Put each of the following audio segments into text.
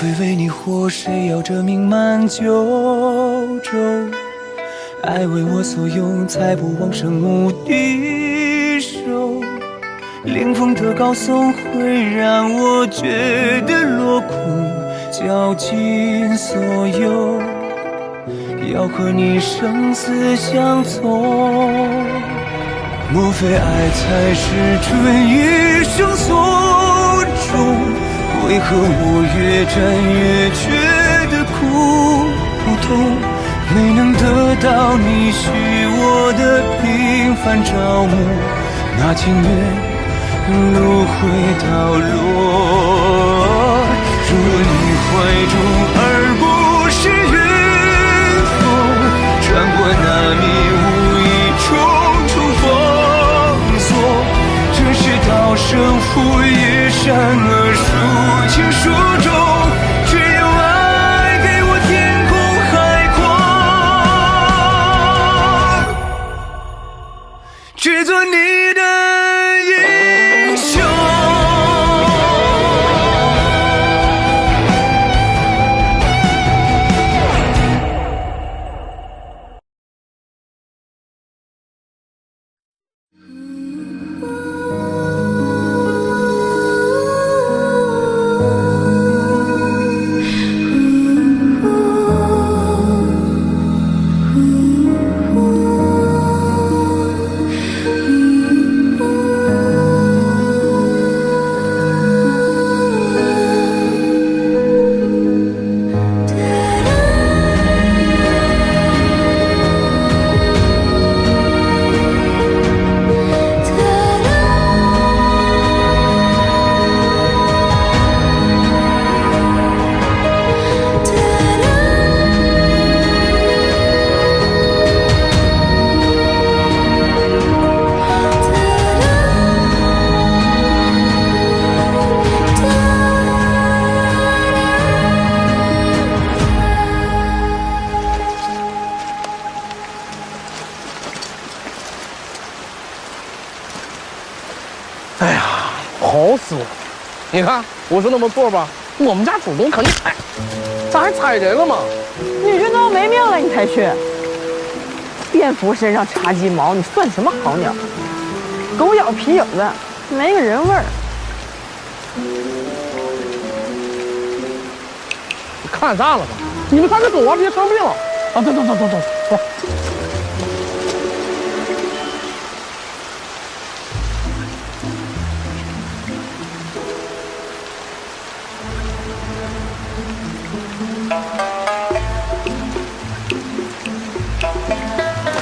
非为你活，谁要这名满九州？爱为我所用，才不枉生无敌手。凌风的高颂会让我觉得落空，绞尽所有，要和你生死相从。莫非爱才是准一生所钟？为何我越战越觉得苦痛？没能得到你许我的平凡朝暮，那情愿路回到落。若你怀中而不是云峰，穿过那迷雾一重重封锁。这是道生父也善恶孰轻孰重，只有爱给我天空海阔，只做你的英雄。哎呀，好死我！你看我说那么做吧，我们家主动可你踩，咋还踩人了嘛？你这都要没命了，你才去？蝙蝠身上插鸡毛，你算什么好鸟？狗咬皮影子，没个人味儿。你看啥了吧？你们看这狗啊，别生病了啊！走。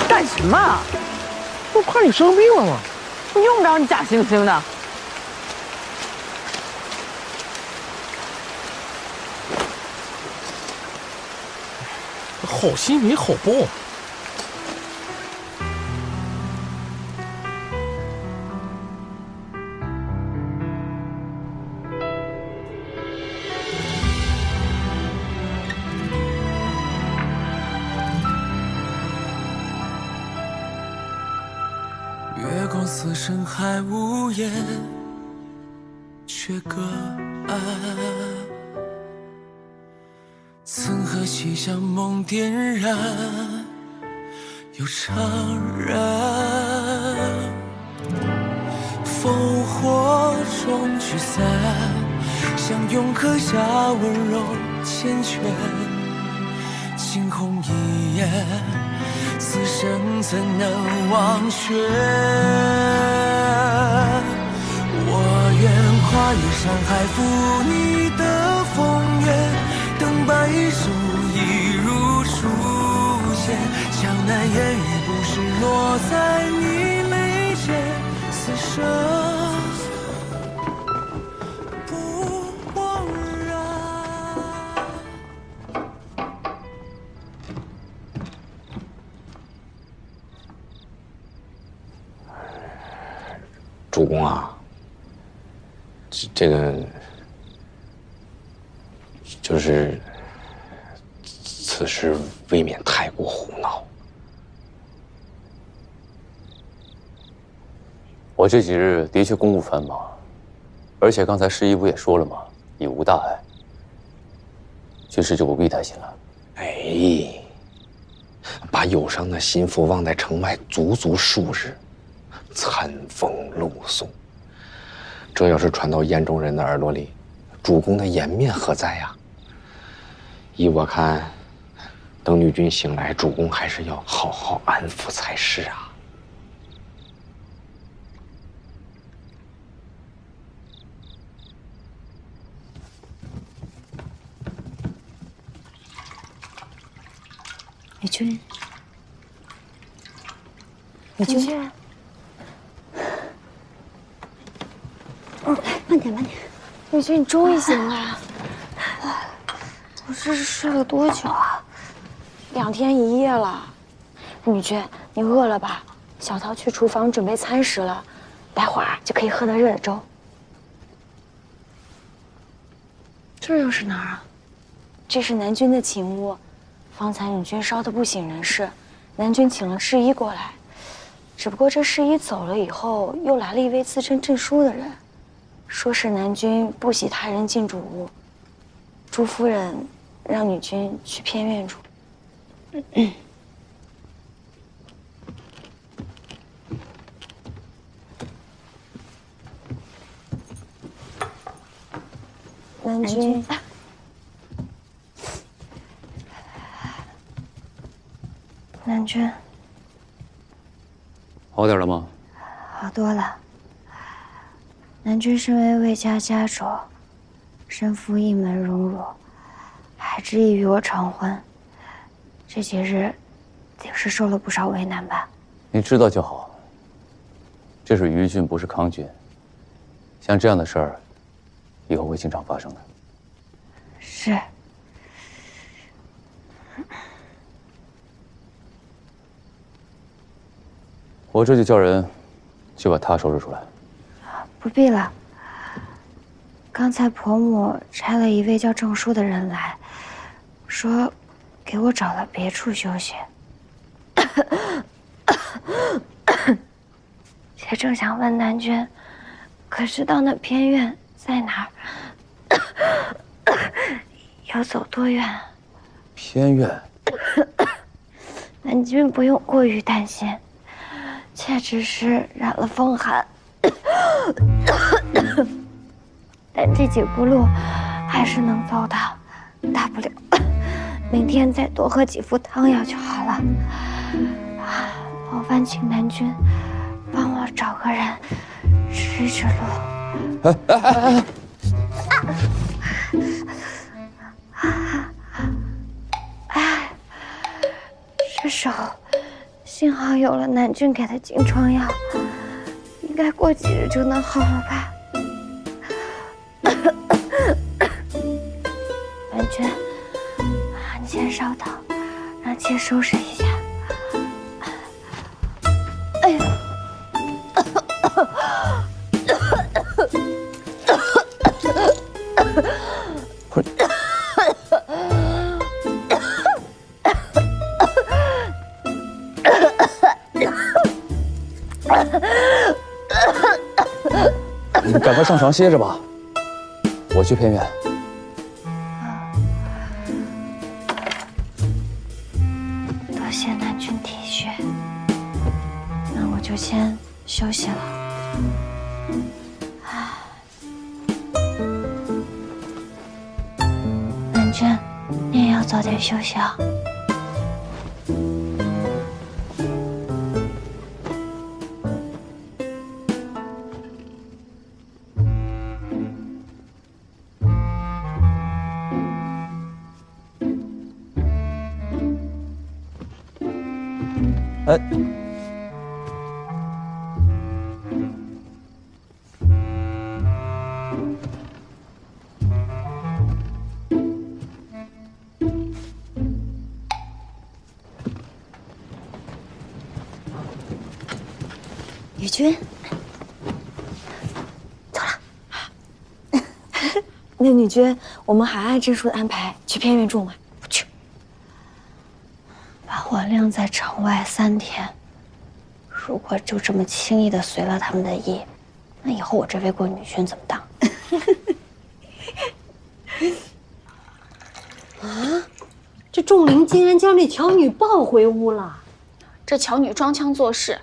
干什么？我怕你生病了嘛。你用不着你假惺惺的。好心没好报。月光似深海无言，却隔岸。曾和西厢梦点燃，又怅然。烽火中聚散，相拥刻下温柔缱绻。惊鸿一眼，此生怎能忘却？我愿跨越山海，赴你的风月，等白首一如初见。江南烟雨不是落在你眉间，此生不枉然。主公啊，这个就是此事未免太过胡闹。我这几日的确公务繁忙，而且刚才师仪不也说了吗？已无大碍。军师就不必担心了。哎，把忧伤的心腹忘在城外足足数日，餐风露宿。这要是传到燕中人的耳朵里，主公的颜面何在呀？依我看，等女君醒来，主公还是要好好安抚才是啊。女君，女君，慢点，慢点。女君，你终于醒了。我这是睡了多久啊？2天1夜了。女君，你饿了吧？小桃去厨房准备餐食了，待会儿就可以喝到热的粥。这又是哪儿啊？这是南君的寝屋。方才女君烧得不省人事，南君请了侍医过来，只不过这侍医走了以后，又来了一位自称镇书的人，说是南君不喜他人进主屋，朱夫人让女君去偏院住。南君。南君，好点了吗？好多了。南君身为魏家家主，身负一门荣辱，还执意与我成婚，这几日定是受了不少为难吧？你知道就好。这是于郡，不是康郡。像这样的事儿，以后会经常发生的。是。我这就叫人去把他收拾出来。不必了。刚才婆母差了一位叫郑叔的人来，说给我找了别处休息。且正想问南君，可知道那偏院在哪儿？要走多远？偏院。南君不用过于担心。妾只是染了风寒，但这几步路还是能走的，大不了明天再多喝几副汤药就好了。劳烦请南君帮我找个人指一指路。这手。幸好有了南君给的金疮药，应该过几日就能好了吧？南君，你先稍等，让妾收拾一下。哎呀！不是。你赶快上床歇着吧，我去偏院。多谢南君体恤，那我就先休息了。南君，你也要早点休息啊。哎，雨君，走了。那女君，我们还按郑叔的安排去偏院住吗？不去。把我晾在城外3天，如果就这么轻易的随了他们的意，那以后我这位国女君怎么当？这仲林竟然将这乔女抱回屋了。这乔女装腔作势，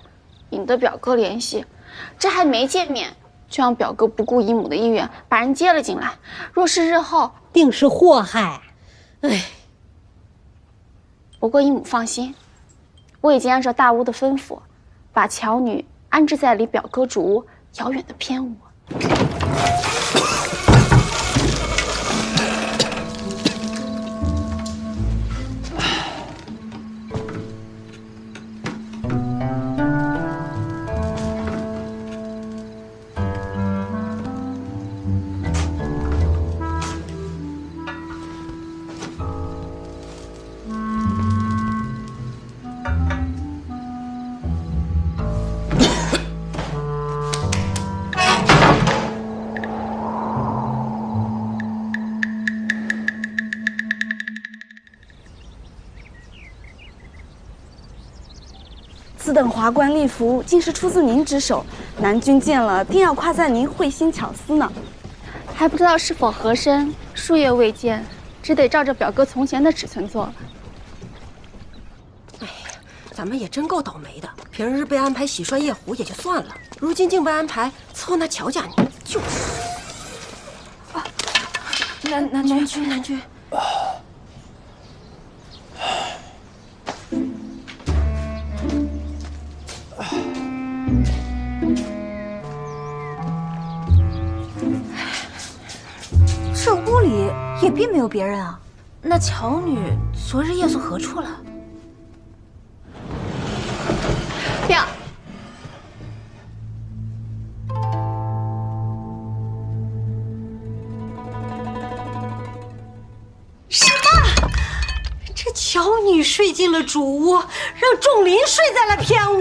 引得表哥联系，这还没见面，就让表哥不顾姨母的意愿把人接了进来。若是日后，定是祸害。哎，不过姨母放心，我已经按照大巫的吩咐，把乔女安置在离表哥主屋遥远的偏屋。此等华冠丽服，竟是出自您之手。南君见了，定要夸赞您慧心巧思呢。还不知道是否合身，数月未见，只得照着表哥从前的尺寸做了。哎呀，咱们也真够倒霉的。平日被安排洗涮夜壶也就算了，如今竟被安排伺候那乔家女，就是。啊，南君。这屋里也并没有别人啊，那乔女昨日夜宿何处了？表，什么？这乔女睡进了主屋，让仲林睡在了偏屋，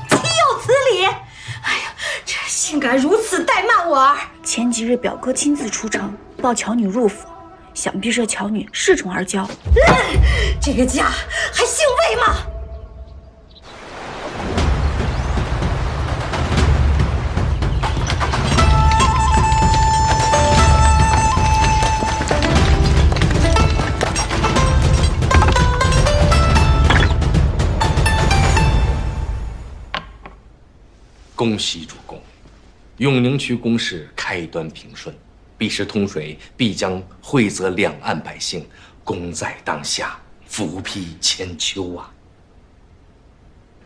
岂有此理！哎呀，这竟敢如此怠慢我儿！前几日表哥亲自出城抱乔女入府，想必这乔女恃宠而骄。这个家还姓魏吗？恭喜主公，永宁区公事开端平顺，必是通水必将惠泽两岸百姓，功在当下，福庇千秋啊！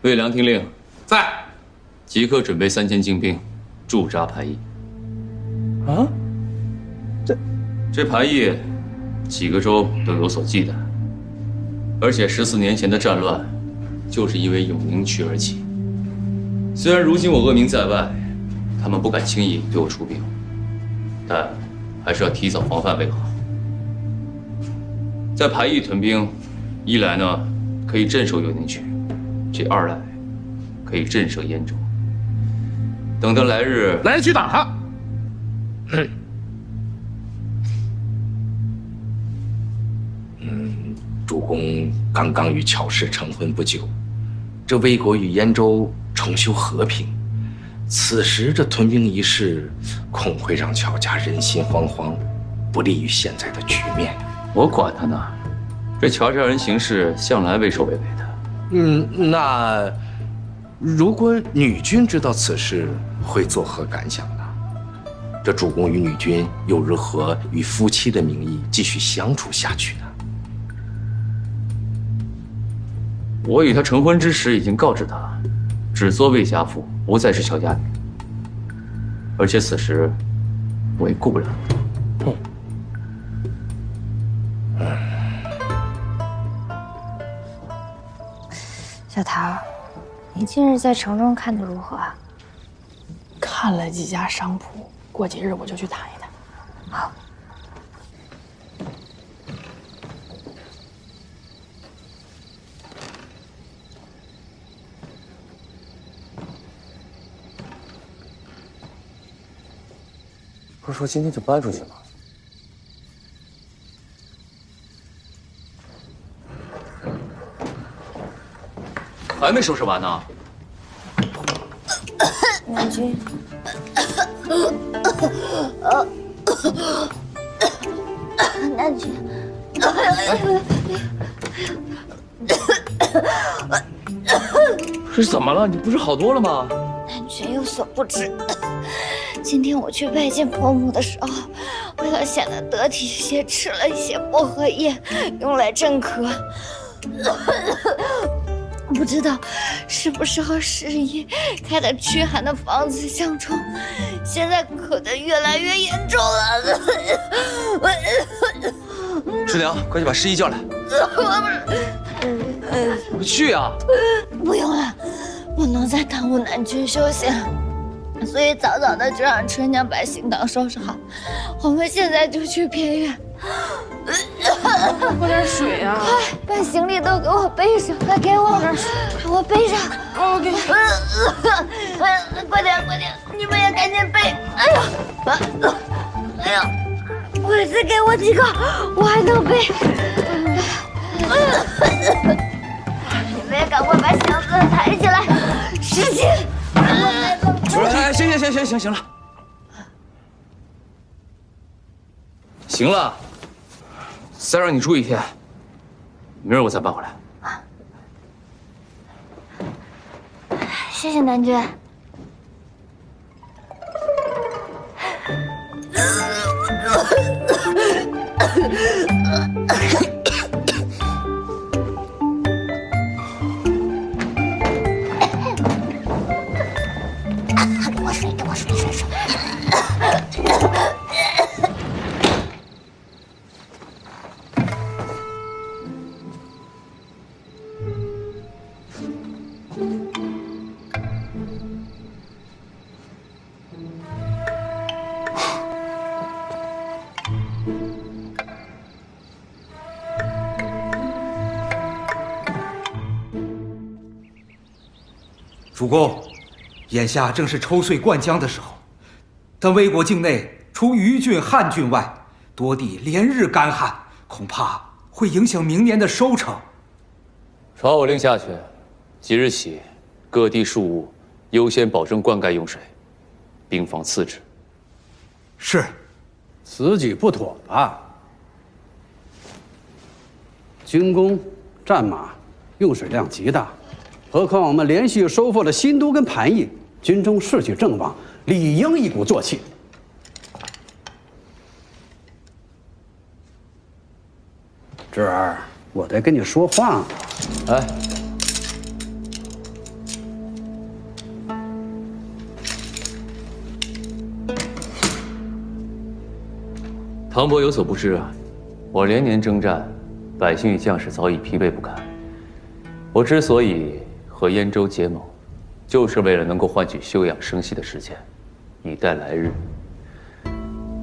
魏良听令，在，即刻准备3000精兵，驻扎排驿。啊？这排驿几个州都有所忌惮，而且14年前的战乱，就是因为永宁区而起。虽然如今我恶名在外，他们不敢轻易对我出兵，但还是要提早防范为好。在排驿屯兵，一来呢可以镇守永宁区，这二来可以震慑燕州。等到来日去打他。主公刚刚与乔氏成婚不久，这魏国与燕州重修和平，此时这屯兵一事，恐会让乔家人心惶惶，不利于现在的局面。我管他呢，这乔家人行事向来畏首畏尾的。那如果女君知道此事，会作何感想呢？这主公与女君又如何以夫妻的名义继续相处下去呢？我与她成婚之时已经告知她，只做魏家妇，不再是乔家女。而且此时我也顾不了你。小桃，你近日在城中看得如何啊？看了几家商铺，过几日我就去谈一谈。好。不是说今天就搬出去吗？还没收拾完呢。南君，南君，这是怎么了？你不是好多了吗？南君有所不知，今天我去拜见婆母的时候，为了显得得体些，吃了一些薄荷叶，用来镇咳。不知道是不是和时宜开的驱寒的方子相冲，现在咳得越来越严重了。师娘，快去把师姨叫来。快去啊！不用了，不能再耽误南君休息了。所以早早的就让春娘把行当收拾好，我们现在就去偏院。喝点水啊！快把行李都给我背上，快给我点水，快我背上。我给你。快点，你们也赶紧背。哎呀，快再给我几个，我还能背。你们也赶快把箱子抬起来，使劲！哎，行了，行了，再让你住一天，明儿我再搬回来。谢谢南君。给我水。主公，眼下正是抽穗灌浆的时候，但魏国境内除虞郡、汉郡外，多地连日干旱，恐怕会影响明年的收成。传我令下去，即日起，各地庶务优先保证灌溉用水，兵防次之。是。此举不妥吧？军工、战马用水量极大，何况我们连续收复了新都跟盘邑，军中士气正旺，理应一鼓作气。侄儿，我得跟你说话呢。哎，唐伯有所不知啊，我连年征战，百姓与将士早已疲惫不堪。我之所以和燕州结盟，就是为了能够换取休养生息的时间，以待来日。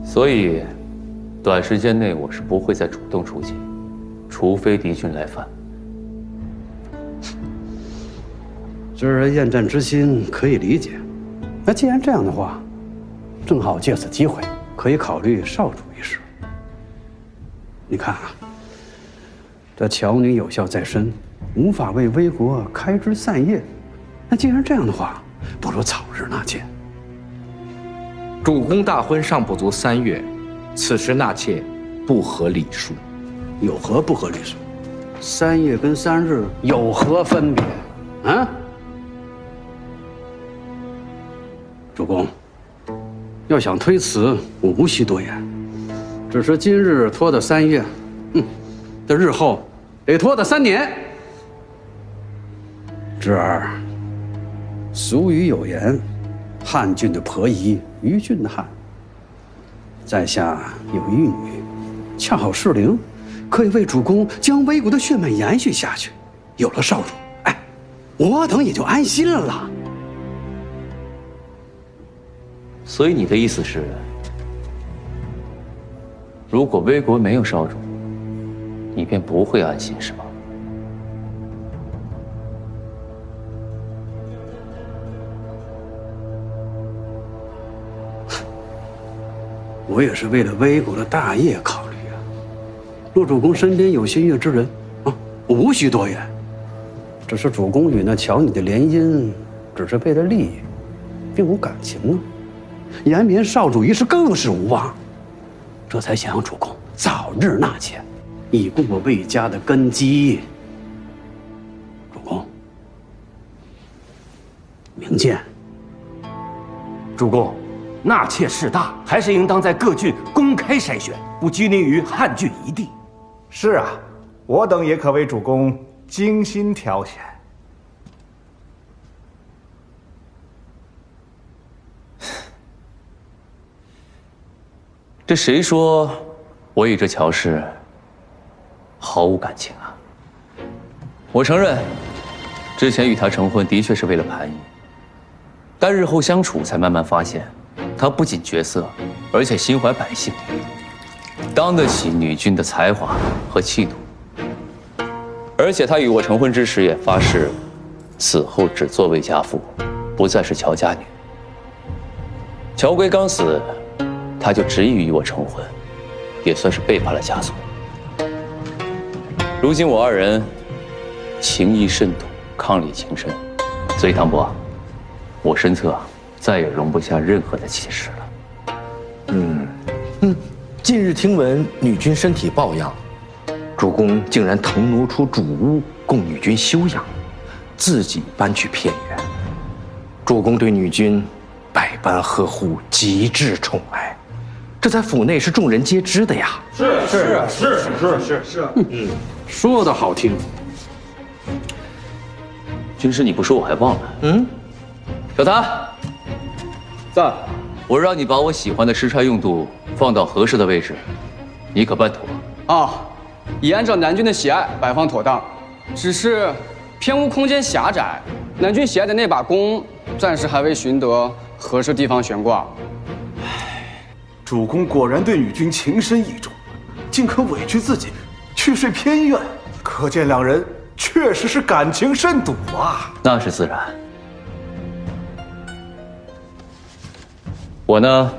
所以，短时间内我是不会再主动出击，除非敌军来犯。侄儿厌战之心可以理解。那既然这样的话，正好借此机会，可以考虑少主一事。你看啊，这乔女有效在身，无法为危国开枝散叶。那既然这样的话，不如早日纳妾。主公大婚尚不足3月，此时纳妾不合礼数。有何不合礼数？3月跟3日有何分别？啊？主公，要想推辞，我无需多言。只是今日拖到3月，这日后得拖到3年。侄儿，俗语有言，汉郡的婆姨，虞郡的汉。在下有一女，恰好适龄，可以为主公将魏国的血脉延续下去。有了少主，哎，我等也就安心了。所以你的意思是，如果魏国没有少主，你便不会安心，是吗？我也是为了魏国的大业考虑啊。若主公身边有心悦之人啊，我无需多言。只是主公与那乔女的联姻，只是为了利益，并无感情啊。延绵少主一事更是无望，这才想让主公早日纳妾。以固魏家的根基。主公，明鉴。主公，纳妾势大，还是应当在各郡公开筛选，不拘泥于汉郡一地。是啊，我等也可为主公精心挑选。这谁说我与这乔氏毫无感情啊？我承认，之前与他成婚的确是为了盘仪，但日后相处才慢慢发现，他不仅绝色，而且心怀百姓，当得起女君的才华和气度。而且他与我成婚之时也发誓，此后只做魏家妇，不再是乔家女。乔归刚死，他就执意与我成婚，也算是背叛了家族。如今我二人情谊甚笃，伉俪情深，所以唐伯，我身侧再也容不下任何的歧视了。近日听闻女君身体抱恙，主公竟然腾挪出主屋供女君休养，自己搬去偏远。主公对女君百般呵护，极致宠爱，这在府内是众人皆知的呀。是，说的好听。军师，你不说我还忘了。小谭，在。我让你把我喜欢的诗钗用度放到合适的位置，你可办妥？已按照南君的喜爱摆放妥当，只是偏屋空间狭窄，南君喜爱的那把弓暂时还未寻得合适地方悬挂。主公果然对女君情深意重，竟肯委屈自己去睡偏院，可见两人确实是感情甚笃啊。那是自然。我呢，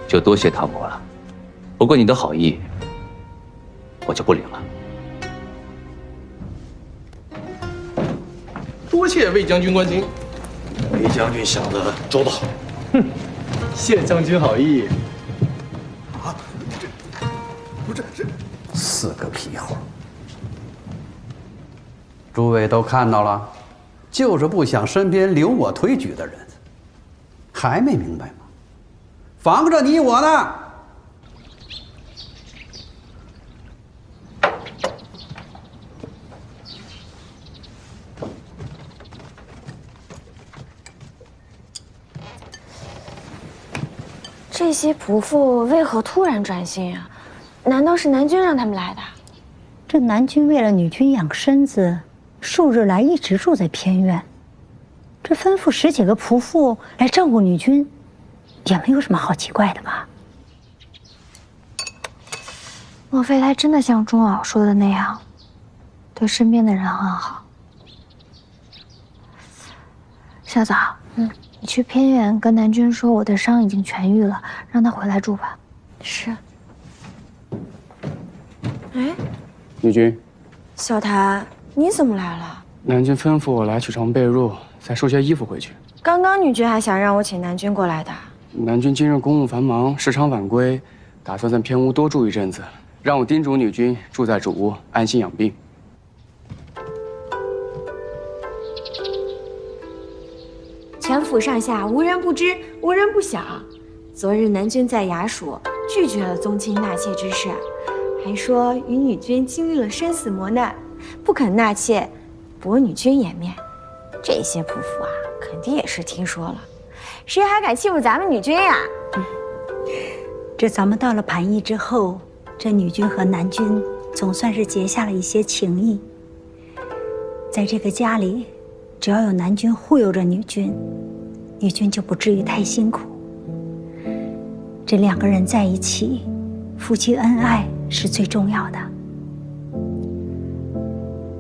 就多谢唐伯了。不过你的好意，我就不领了。多谢魏将军关心。魏将军想的周到。谢将军好意。四个屁猴！诸位都看到了，就是不想身边留我推举的人，还没明白吗？防着你我呢。这些仆妇为何突然转心啊？难道是南君让他们来的？这南君为了女君养身子，数日来一直住在偏院。这吩咐10几个仆妇来照顾女君，也没有什么好奇怪的吧？莫非他真的像钟骜说的那样，对身边的人很好？小枣，你去偏院跟南君说我的伤已经痊愈了，让他回来住吧。是。哎，女君，小谭，你怎么来了？南君吩咐我来取床被褥，再收些衣服回去。刚刚女君还想让我请南君过来的。南君今日公务繁忙，时常晚归，打算在偏屋多住一阵子，让我叮嘱女君住在主屋，安心养病。全府上下无人不知，无人不晓。昨日南君在衙署拒绝了宗亲纳妾之事，还说与女君经历了生死磨难，不肯纳妾，驳女君颜面。这些仆妇啊，肯定也是听说了，谁还敢欺负咱们女君呀？这咱们到了盘邑之后，这女君和南君总算是结下了一些情谊。在这个家里，只要有南君护佑着女君，女君就不至于太辛苦。这2个人在一起，夫妻恩爱是最重要的。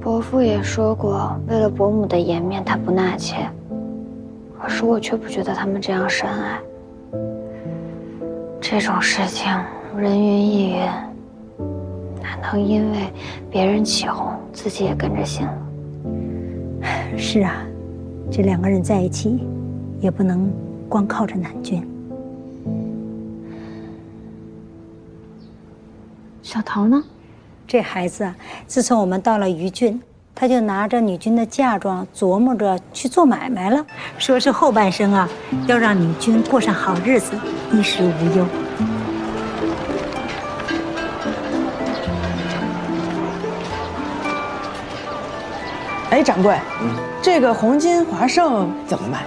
伯父也说过，为了伯母的颜面，他不纳妾。可是我却不觉得他们这样深爱。这种事情人云亦云，哪能因为别人起哄，自己也跟着信了？是啊，这2个人在一起，也不能光靠着南君。小桃呢？这孩子啊，自从我们到了于郡，他就拿着女军的嫁妆，琢磨着去做买卖了，说是后半生啊，要让女军过上好日子，衣食无忧。哎，掌柜，这个黄金华盛怎么卖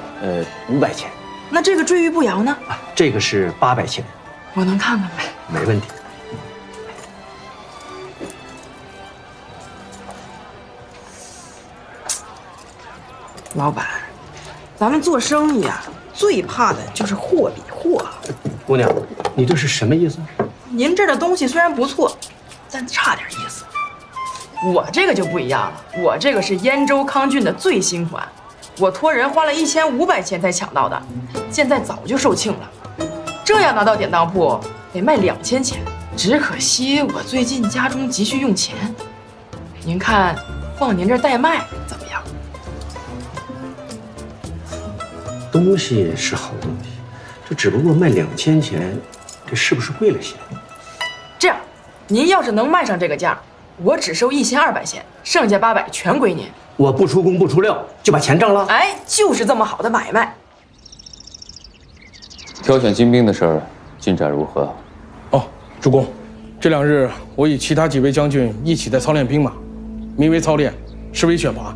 ？500钱。那这个坠玉步摇呢？这个是800钱。我能看看吗？没问题。老板，咱们做生意啊，最怕的就是货比货。姑娘，你这是什么意思？您这儿的东西虽然不错，但差点意思。我这个就不一样了，我这个是燕州康郡的最新款，我托人花了1500钱才抢到的，现在早就售罄了。这要拿到典当铺，得卖2000钱。只可惜我最近家中急需用钱，您看放您这儿代卖怎么样？东西是好东西，这只不过卖2000钱，这是不是贵了些？这样，您要是能卖上这个价，我只收1200钱，剩下800全归您。我不出工不出料就把钱挣了？哎，就是这么好的买卖。挑选精兵的事儿进展如何？哦，主公，这2日我与其他几位将军一起在操练兵马，名为操练，实为选拔，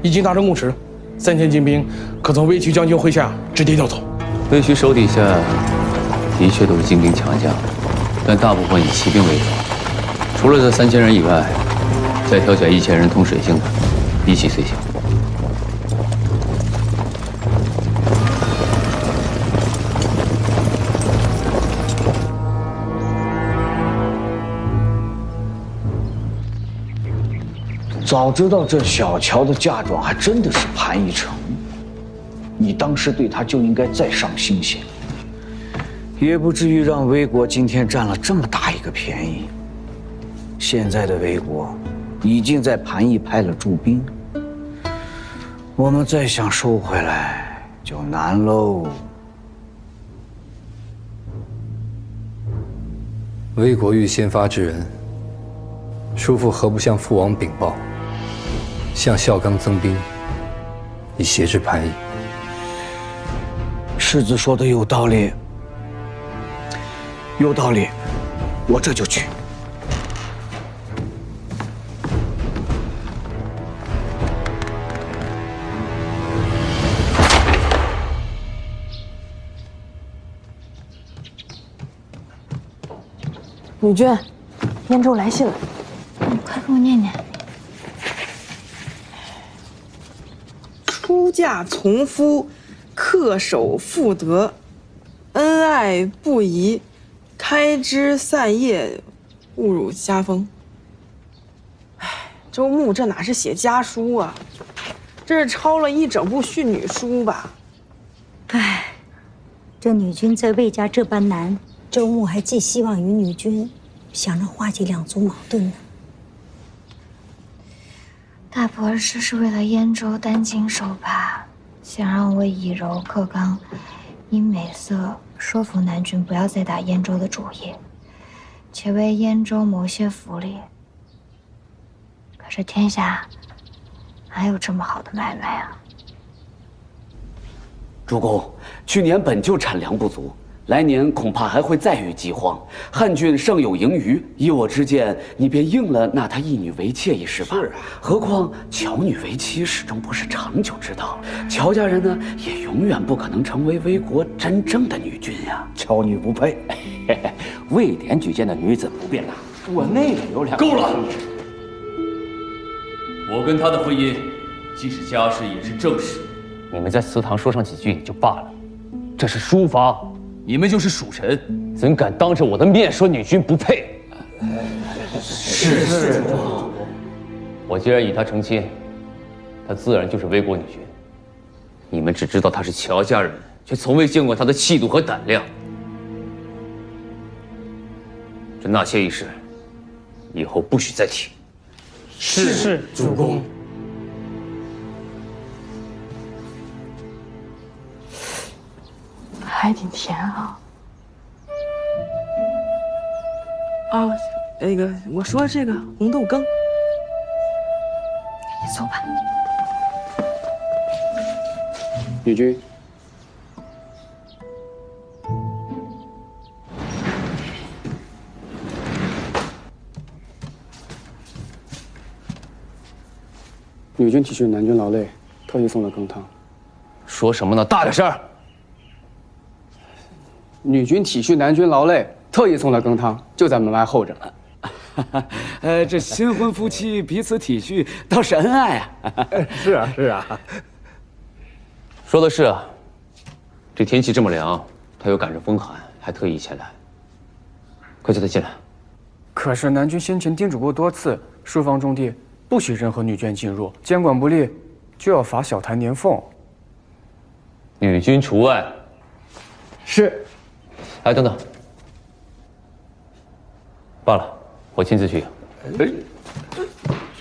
已经达成共识，3000精兵可从魏渠将军麾下直接调走。魏渠手底下的确都是精兵强将，但大部分以骑兵为主，除了这3000人以外，再挑选1000人通水性的，一起随行。早知道这小乔的嫁妆还真的是潘一成，你当时对他就应该再上新鲜，也不至于让魏国今天占了这么大一个便宜。现在的魏国已经在盘邑派了驻兵，我们再想收回来就难喽。魏国欲先发制人，叔父何不向父王禀报，向孝刚增兵，以挟制潘邑？世子说的有道理，有道理，我这就去。女君，燕州来信了，快给我念念。出嫁从夫，恪守妇德，恩爱不移，开枝散叶，误入家风。哎，周牧这哪是写家书啊，这是抄了一整部训女书吧？唉，这女君在魏家这般难，周牧还寄希望于女君，想着化解2族矛盾呢。大伯是为了燕州担惊受怕，想让我以柔克刚，以美色说服南郡不要再打燕州的主意，且为燕州谋些福利。可是天下哪有这么好的买卖啊？主公，去年本就产粮不足，来年恐怕还会再遇饥荒。汉郡尚有盈余，依我之见，你便应了纳她一女为妾一事吧。是啊，何况乔女为妻始终不是长久之道，乔家人呢也永远不可能成为魏国真正的女君呀。乔女不配。魏典举荐的女子不便纳，我内里有2个。够了！我跟她的婚姻，既是家事也是正事。你们在祠堂说上几句也就罢了，这是书房，你们就是属臣，怎敢当着我的面说女君不配？是。我既然以她成亲，她自然就是魏国女君。你们只知道她是乔家人，却从未见过她的气度和胆量。这纳妾一事，以后不许再提。是，主公。还挺甜啊！啊，那个，我说这个红豆羹。你走吧。女君，女君体恤南君劳累，特意送了羹汤。说什么呢？大点声！女君体恤南君劳累，特意送了羹汤，就在门外候着。这新婚夫妻彼此体恤，倒是恩爱啊！是啊，是啊。说的是啊，这天气这么凉，他又赶着风寒，还特意前来。快叫他进来。可是南君先前叮嘱过多次，书房中地不许任何女眷进入，监管不力，就要罚小坛年俸。女君除外。是。哎，等等。罢了，我亲自去。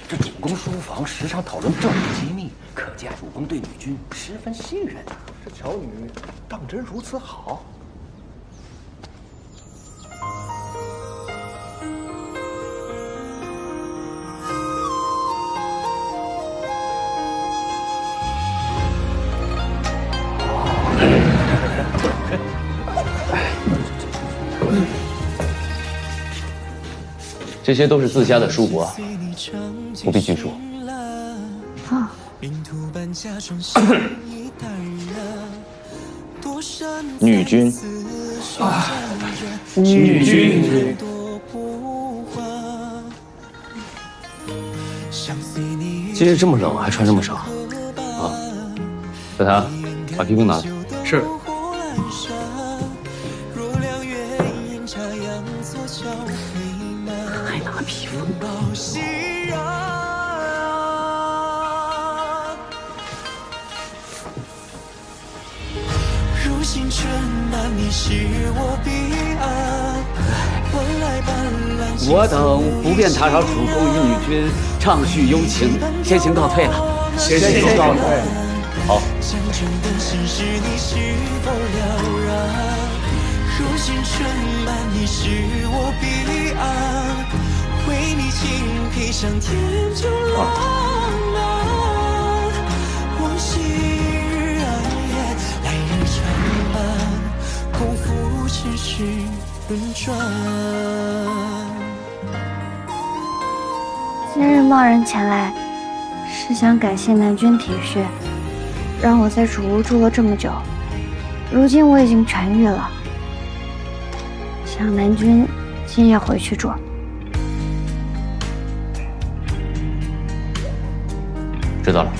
这主公书房时常讨论政治机密，可见主公对女君十分信任啊。这巧女当真如此好？这些都是自家的书帛，不必拘束。啊。女君，女君。今日这么冷，还穿这么少啊？小谭，把披风拿来。是。还拿披风？我等不便打扰主公与女君畅叙幽情，先行告退了。先行告退。好。如今春满，你是我彼岸，为你轻披上天就浪漫。往昔日暗夜，来日长伴，共赴尘世轮转。今日贸然前来，是想感谢南君体恤，让我在主屋住了这么久。如今我已经痊愈了。让南君今夜回去住。知道了。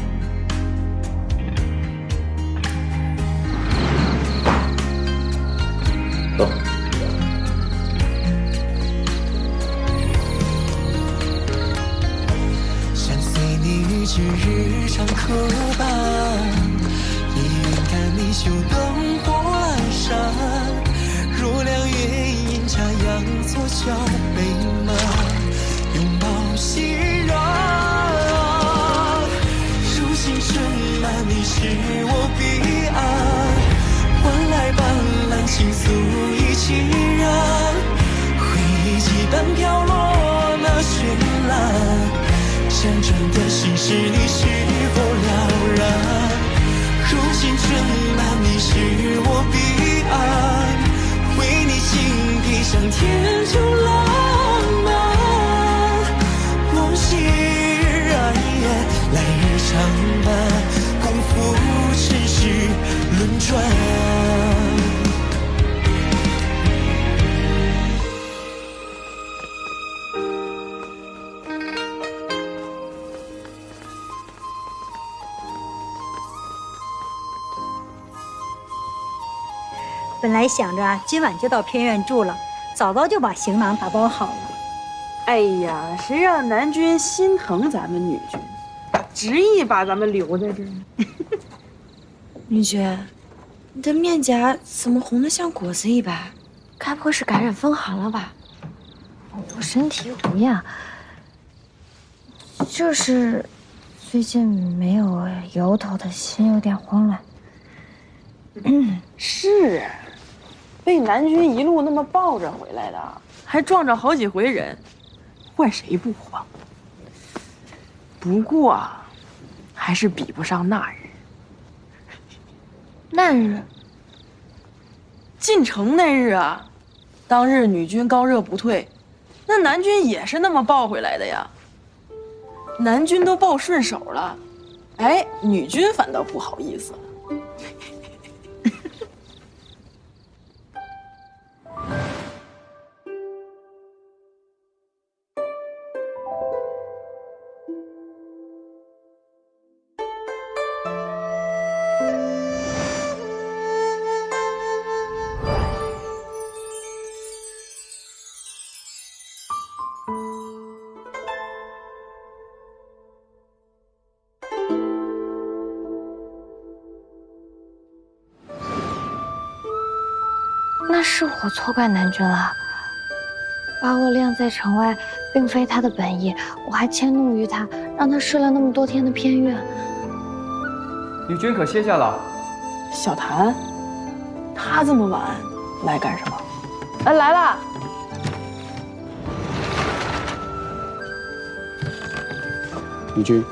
走。相随你至日常客伴，一云看你袖灯火阑珊。若两月阴差阳错交杯满，拥抱熙然。如今春满，你是我彼岸，换来斑斓情愫已浸染。回忆几般飘落那绚烂，辗转的心事你是否了然？如今春满，你是我彼岸。为你轻披上天就浪漫，往昔日暗夜，来日长伴，共赴尘世轮转。本来想着今晚就到偏院住了，早早就把行囊打包好了。哎呀，谁让南君心疼咱们女君，执意把咱们留在这儿呢？女君，你的面颊怎么红得像果子一般？该不会是感染风寒了吧？我身体无恙，就是最近没有由头的心有点慌乱。是。被南君一路那么抱着回来的，还撞着好几回人，怪谁不慌。不过，还是比不上那日。那日，进城那日啊，当日女军高热不退，那南军也是那么抱回来的呀。南军都抱顺手了，哎，女军反倒不好意思了。那是我错怪南军了，把我晾在城外，并非他的本意，我还迁怒于他，让他睡了那么多天的偏院。女军可歇下了。小谭，他这么晚来干什么？来了。女军，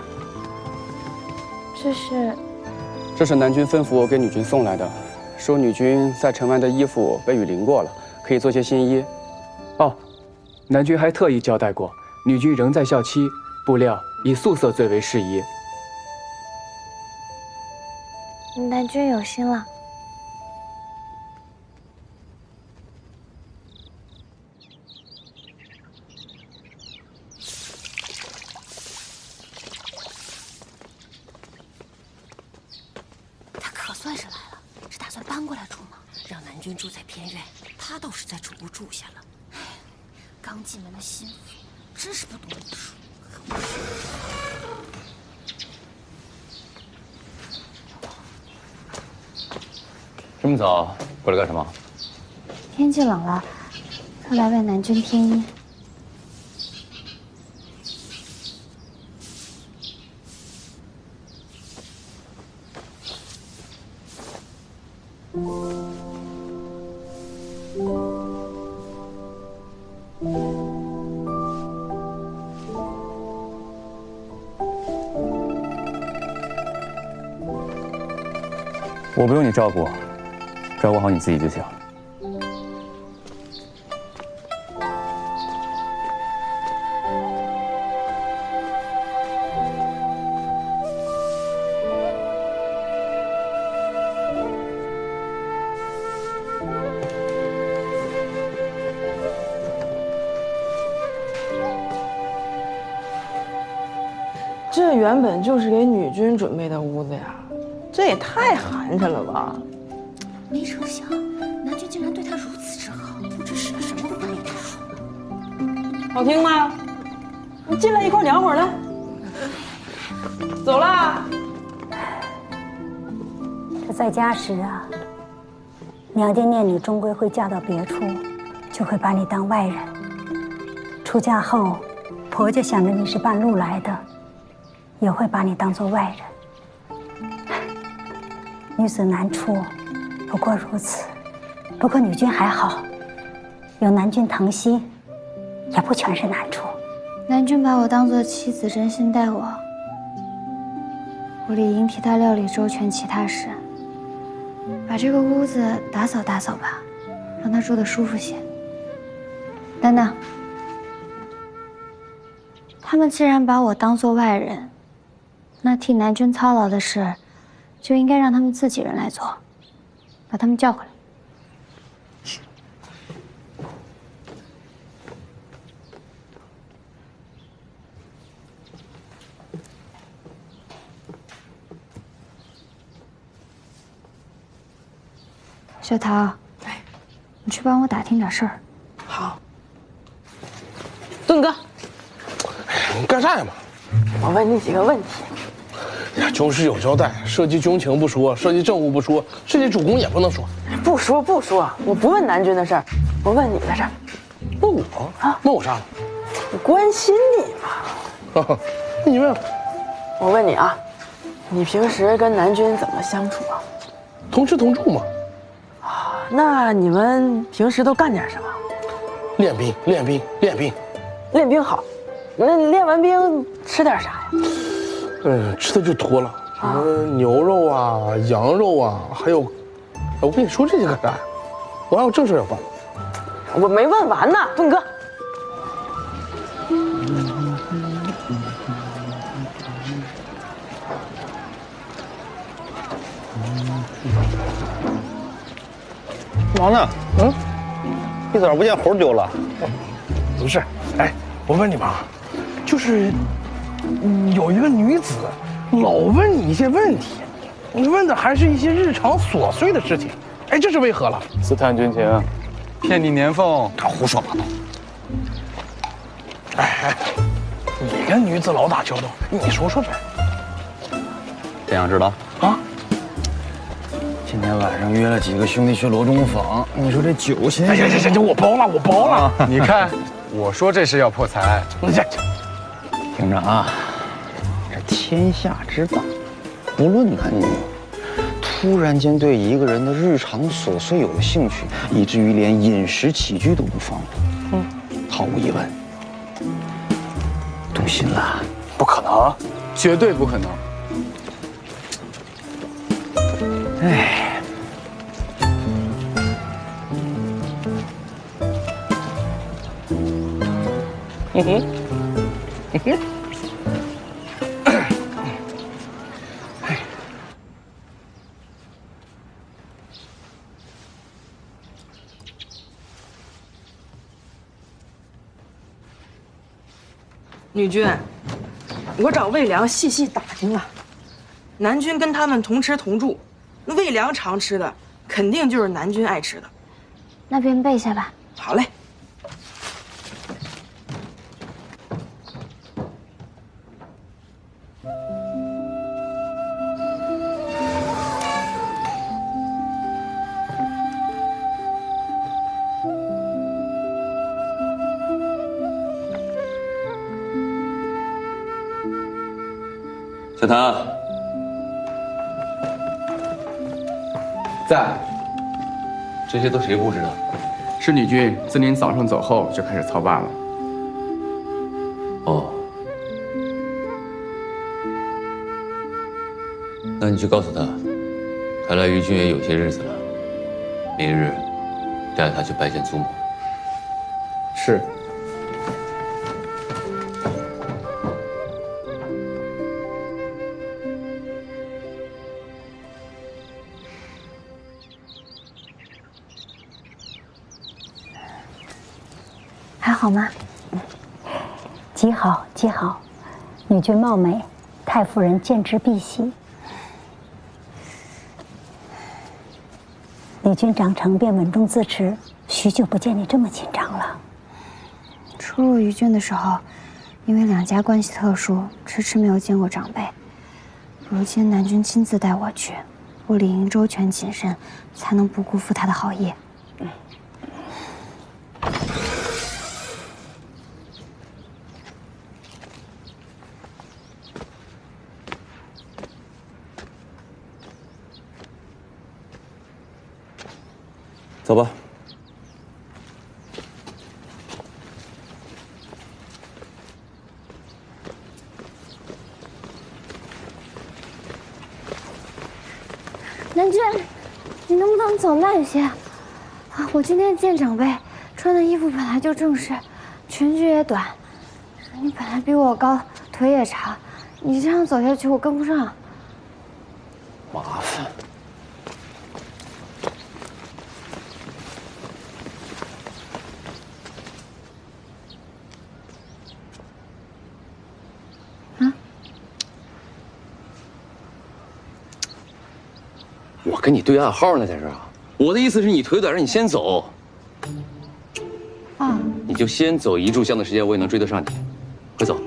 这是南军吩咐我给女军送来的。说女军在城外的衣服被雨淋过了，可以做些新衣。哦，南军还特意交代过，女军仍在校期，布料以素色最为适宜。南军有心了。他可算是来了，是打算搬过来住吗？让南军住在偏院，他倒是在主屋住下了。哎，刚进门的心腹，真是不懂礼数。这么早过来干什么？天气冷了，特来为南军添衣。我不用你照顾，照顾好你自己就行。这原本就是给女军准备的屋子呀，这也太寒碜了吧！没成想，南军竟然对他如此之好，不知使了什么不明之术。好听吗？你进来一块聊会儿来。走啦。这在家时啊，娘爹念你终归会嫁到别处，就会把你当外人。出嫁后，婆家想着你是半路来的，也会把你当作外人。女子难处，不过如此。不过女军还好，有南军疼惜，也不全是难处。南军把我当作妻子，真心待我，我理应替他料理周全其他事，把这个屋子打扫打扫吧，让他住得舒服些。等等，他们既然把我当作外人，那替南军操劳的事，就应该让他们自己人来做，把他们叫回来。小桃，你去帮我打听点事儿。好。盾哥，你干啥呀嘛？我问你几个问题。呀，军师有交代，涉及军情不说，涉及政务不说，涉及主公也不能说。不说，我不问南军的事儿，我问你的事儿。问我啊？问我啥了？我关心你嘛。你问。我问你啊，你平时跟南军怎么相处啊？同吃同住嘛。那你们平时都干点什么？练兵。练兵好。那练完兵吃点啥呀？吃的就多了，什么牛肉啊、羊肉啊，还有，我跟你说这些干啥呀？我还有正事要办。我没问完呢，东哥。忙呢？一早不见猴丢了。不是，哎，我问你们啊，就是有一个女子老问你一些问题，你问的还是一些日常琐碎的事情，哎，这是为何了？刺探军情，骗你年俸，他胡说八道。哎，你跟女子老打交道，你说说呗。真想知道啊？今天晚上约了几个兄弟去罗中坊，你说这酒钱？行，我包了，我包了。你看，我说这是要破财。听着啊，这天下之大，不论男女，突然间对一个人的日常琐碎有了兴趣，以至于连饮食起居都不放过，毫无疑问，动心了。不可能，绝对不可能。哎。女君，我找魏良细细打听了，南军跟他们同吃同住，那魏良常吃的肯定就是南军爱吃的。那边背下吧。好嘞。小谭，在。这些都谁布置的？是女军自您早上走后就开始操办了。哦，那你去告诉他，他来于军也有些日子了，明日带他去拜见祖母。是。还好吗？极好，极好。女君貌美，太夫人见之必喜。李军长成便稳重自持，许久不见你这么紧张了。初入于郡的时候，因为两家关系特殊，迟迟没有见过长辈。如今南君亲自带我去，我理应周全谨慎，才能不辜负他的好意。走吧。南君，你能不能走慢些？啊，我今天见长辈，穿的衣服本来就正式，裙裾也短。你本来比我高，腿也长，你这样走下去我跟不上。麻烦。我跟你对暗号呢，在这儿。我的意思是你腿短，让你先走。啊，你就先走一炷香的时间，我也能追得上你。快走。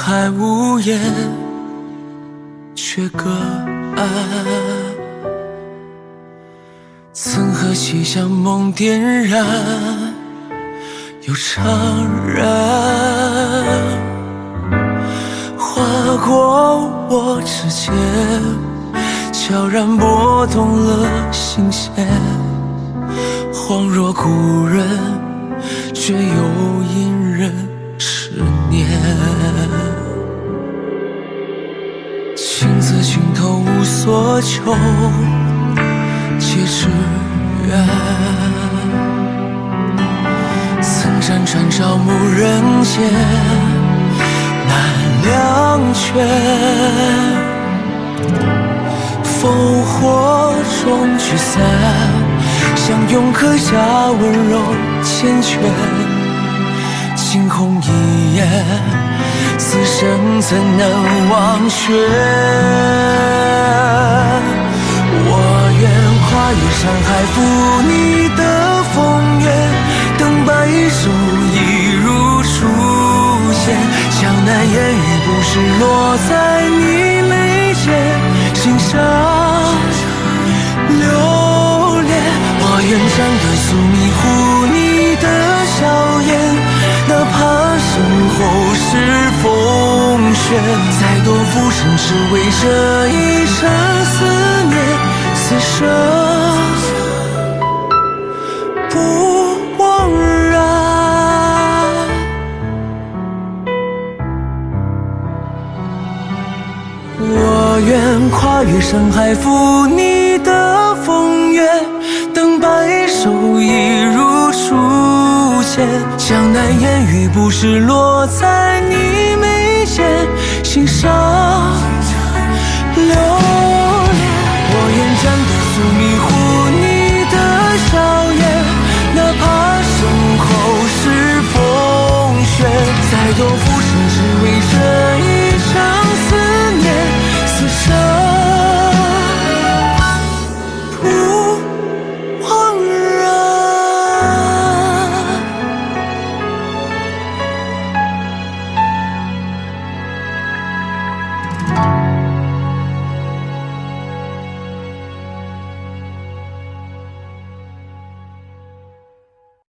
海无言，却隔岸。曾和西厢梦点燃，又怅然，划过我指尖，悄然拨动了心弦。恍若故人，却又隐忍10年。情字尽头无所求，皆是缘。曾辗转朝暮人间，难两全。烽火中聚散，相拥刻下温柔缱绻。惊鸿一眼，此生怎能忘却？我愿跨越山海，赴你的风月，等白首一如初见。江南烟雨不是落在你眉间，心上留恋。我愿站对宿命，护你的笑颜。哪怕身后是风雪，再多浮生只为这一生思念，此生不枉然。我愿跨越山海，赴你的风月，等白首一如初见。江南烟雨不是落在你眉间，心上